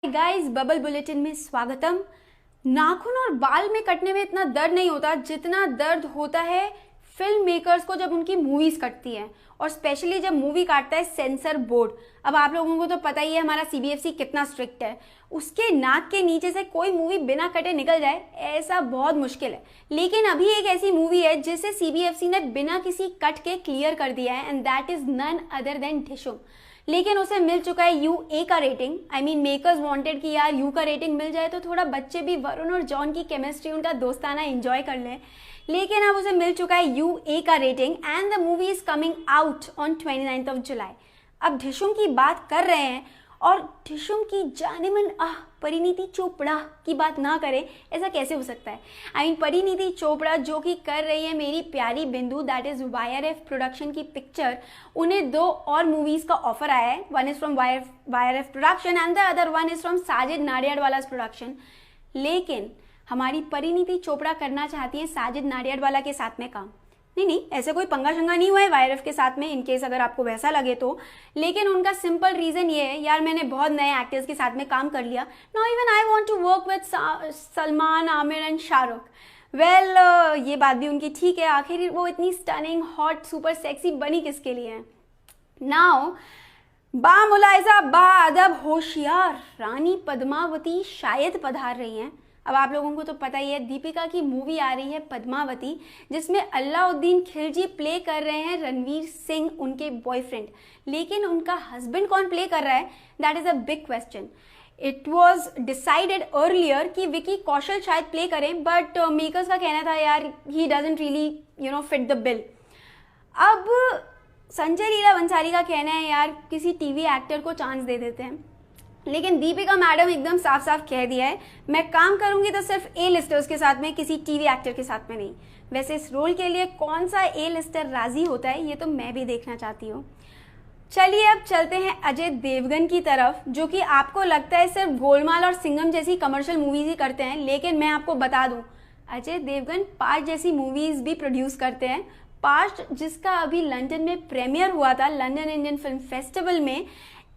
Guys, bubble bulletin में स्वागतम। नाखून और बाल में कटने में इतना दर्द नहीं होता जितना दर्द होता है फिल्म मेकर्स को जब उनकी मूवीज कटती हैं, और स्पेशली जब मूवी काटता है सेंसर बोर्ड। अब आप लोगों को तो पता ही है हमारा सीबीएफसी कितना स्ट्रिक्ट है। उसके नाक के नीचे से कोई मूवी बिना कटे निकल जाए ऐसा बहुत मुश्किल है। लेकिन अभी एक ऐसी मूवी है जिसे सीबीएफसी ने बिना किसी कट के क्लियर कर दिया है, and that is none other than Dishoom. लेकिन उसे मिल चुका है यूए का rating. I mean makers wanted कि यार यू का रेटिंग मिल जाए तो थोड़ा बच्चे भी वरुण और जॉन की केमिस्ट्री, उनका दोस्ताना एंजॉय कर लें। लेकिन अब उसे मिल चुका है यूए का rating and the movie is coming out on 29th of July। अब ढिशुम की बात कर रहे हैं और ढिशुम की जानेमन परिणीति चोपड़ा की बात ना करें, ऐसा कैसे हो सकता है। आई मीन परिणीति चोपड़ा जो कि कर रही है मेरी प्यारी बिंदु, दैट इज वाईआरएफ प्रोडक्शन की पिक्चर। उन्हें 2 और मूवीज का ऑफर आया है। One is from YRF production and the other one is from Sajid Nadiadwala production. लेकिन हमारी परिणीति चोपड़ा करना चाहती है साजिद नाडियाडवाला के साथ में काम। नहीं, ऐसे कोई पंगा शंगा नहीं हुआ है वाईआरएफ के साथ में, इनकेस अगर आपको वैसा लगे तो। लेकिन उनका सिंपल रीजन ये है, यार मैंने बहुत नए एक्टर्स के साथ में काम कर लिया, now even I want to work with Salman, Aamir and Shahrukh. Well, ये बात भी उनकी ठीक है, आखिर वो इतनी स्टनिंग, हॉट, सुपर सेक्सी बनी किसके लिए है। नाउ बामुलाइजा, बाअदब, होशियार रानी पद्मावती शायद पधार रही हैं। अब आप लोगों को तो पता ही है दीपिका की मूवी आ रही है पद्मावती, जिसमें अल्लाउद्दीन खिलजी प्ले कर रहे हैं रणवीर सिंह, उनके बॉयफ्रेंड। लेकिन उनका हस्बैंड कौन प्ले कर रहा है, that is a big question. It was decided earlier कि विकी कौशल शायद प्ले करें, बट मेकर्स का कहना था यार he doesn't really fit the bill. अब संजय लीला भंसाली का कहना है यार किसी टीवी एक्टर को चांस दे देते हैं। लेकिन दीपिका मैडम एकदम साफ साफ कह दिया है, मैं काम करूंगी तो सिर्फ ए लिस्टर्स के साथ में, किसी टीवी एक्टर के साथ में नहीं। वैसे इस रोल के लिए कौन सा ए लिस्टर राजी होता है ये तो मैं भी देखना चाहती हूँ। चलिए अब चलते हैं अजय देवगन की तरफ, जो कि आपको लगता है सिर्फ गोलमाल और सिंघम जैसी कमर्शियल मूवीज ही करते हैं। लेकिन मैं आपको बता दूं, अजय देवगन पार्ट जैसी मूवीज भी प्रोड्यूस करते हैं। पार्ट जिसका अभी लंदन में प्रीमियर हुआ था, लंदन इंडियन फिल्म फेस्टिवल में,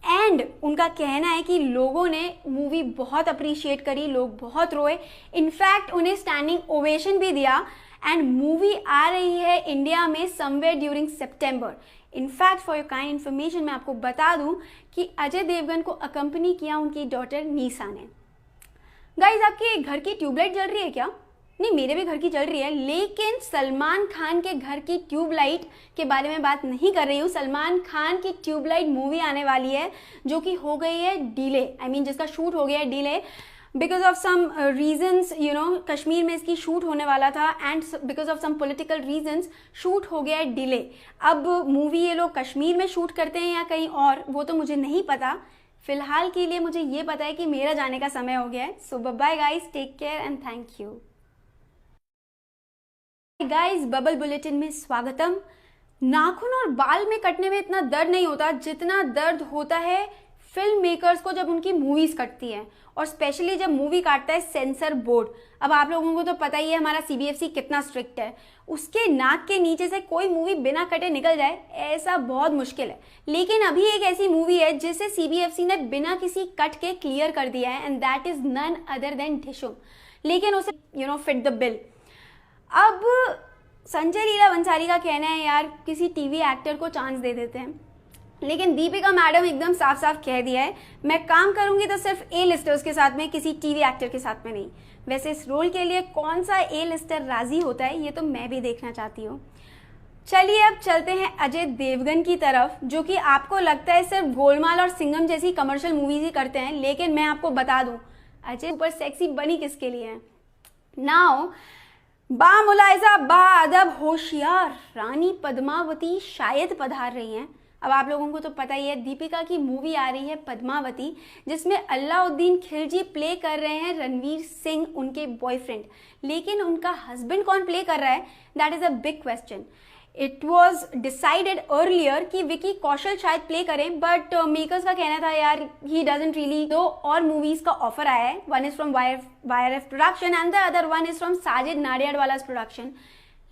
एंड उनका कहना है कि लोगों ने मूवी बहुत अप्रिशिएट करी, लोग बहुत रोए, इनफैक्ट उन्हें स्टैंडिंग ओवेशन भी दिया। एंड मूवी आ रही है इंडिया में somewhere during September. In fact for your kind information मैं आपको बता दूं कि अजय देवगन को अकम्पनी किया उनकी डॉटर नीसा ने। गाइज, आपके घर की ट्यूबलाइट जल रही है क्या? नहीं, मेरे भी घर की चल रही है, लेकिन सलमान खान के घर की ट्यूबलाइट के बारे में बात नहीं कर रही हूँ। सलमान खान की ट्यूबलाइट मूवी आने वाली है जो कि हो गई है डिले। आई मीन जिसका शूट हो गया है delay because of some reasons. Kashmir में इसकी शूट होने वाला था and because of some political reasons shoot हो गया है डिले। अब मूवी ये लोग कश्मीर में शूट करते हैं या कहीं और, वो तो मुझे नहीं पता। फिलहाल के लिए मुझे ये पता है कि मेरा जाने का समय हो गया है। So bye guys, take care and thank you. Guys, bubble bulletin में स्वागतम। नाखून और बाल में कटने में इतना दर्द नहीं होता जितना दर्द होता है फिल्म मेकर्स को जब उनकी मूवीज कटती हैं, और स्पेशली जब मूवी काटता है सेंसर बोर्ड। अब आप लोगों को तो पता ही है हमारा सीबीएफसी कितना स्ट्रिक्ट है। उसके नाक के नीचे से कोई मूवी बिना कटे निकल जाए ऐसा बहुत मुश्किल है। लेकिन अभी एक ऐसी मूवी है जिसे सीबीएफसी ने बिना किसी कट के क्लियर कर दिया है, and that is none other than Dishoom. लेकिन उसे फिट द बिल। अब संजय लीला भंसाली का कहना है यार किसी टीवी एक्टर को चांस दे देते हैं। लेकिन दीपिका मैडम एकदम साफ साफ कह दिया है, मैं काम करूंगी तो सिर्फ ए लिस्टर्स के साथ में, किसी टीवी एक्टर के साथ में नहीं। वैसे इस रोल के लिए कौन सा ए लिस्टर राजी होता है ये तो मैं भी देखना चाहती हूँ। चलिए अब चलते हैं अजय देवगन की तरफ, जो कि आपको लगता है सिर्फ गोलमाल और सिंघम जैसी कमर्शियल मूवीज ही करते हैं। लेकिन मैं आपको बता दूं, अजय सुपर सेक्सी बनी किसके लिए है। नाउ बामुलाइजा, बाअदब, होशियार रानी पद्मावती शायद पधार रही हैं। अब आप लोगों को तो पता ही है दीपिका की मूवी आ रही है पद्मावती, जिसमें अल्लाउद्दीन खिलजी प्ले कर रहे हैं रणवीर सिंह, उनके बॉयफ्रेंड। लेकिन उनका हस्बैंड कौन प्ले कर रहा है, that is a big question. It was decided earlier कि विकी कौशल शायद प्ले करें, बट मेकर्स का कहना था यार ही डजंट रियली। 2 और मूवीज का ऑफर आया है। One is from YRF production and the other one is from Sajid Nadiadwala production.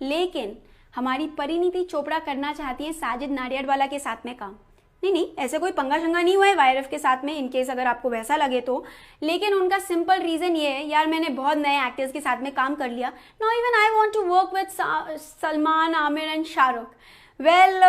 लेकिन हमारी परिणीति चोपड़ा करना चाहती है साजिद नाडियाडवाला के साथ में काम। नहीं नहीं, ऐसे कोई पंगा शंगा नहीं हुआ है वायरफ के साथ में, इनकेस अगर आपको वैसा लगे तो। लेकिन उनका सिंपल रीज़न ये है, यार मैंने बहुत नए एक्टर्स के साथ में काम कर लिया, now even I want to work with Salman, Aamir and Shahrukh. Well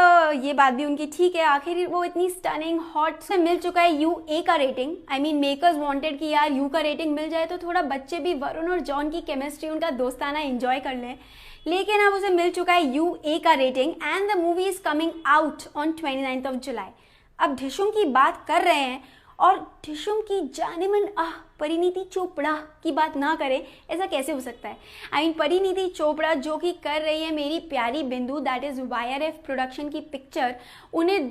ये बात भी उनकी ठीक है, आखिर वो इतनी स्टनिंग हॉट से मिल चुका है UA का rating. I mean makers wanted कि यार U का रेटिंग मिल जाए तो थोड़ा बच्चे भी वरुण और जॉन की केमिस्ट्री, उनका दोस्ताना एंजॉय कर लें। लेकिन अब उसे मिल चुका है UA का rating and the movie is coming out on 29 जुलाई। अब ढिशुम की बात कर रहे हैं और ढिशुम की जानेमन परिणीति चोपड़ा की बात ना करें, ऐसा कैसे हो सकता है। आई मीन परिणीति चोपड़ा जो कि कर रही है मेरी प्यारी बिंदु, दैट इज YRF प्रोडक्शन की पिक्चर, उन्हें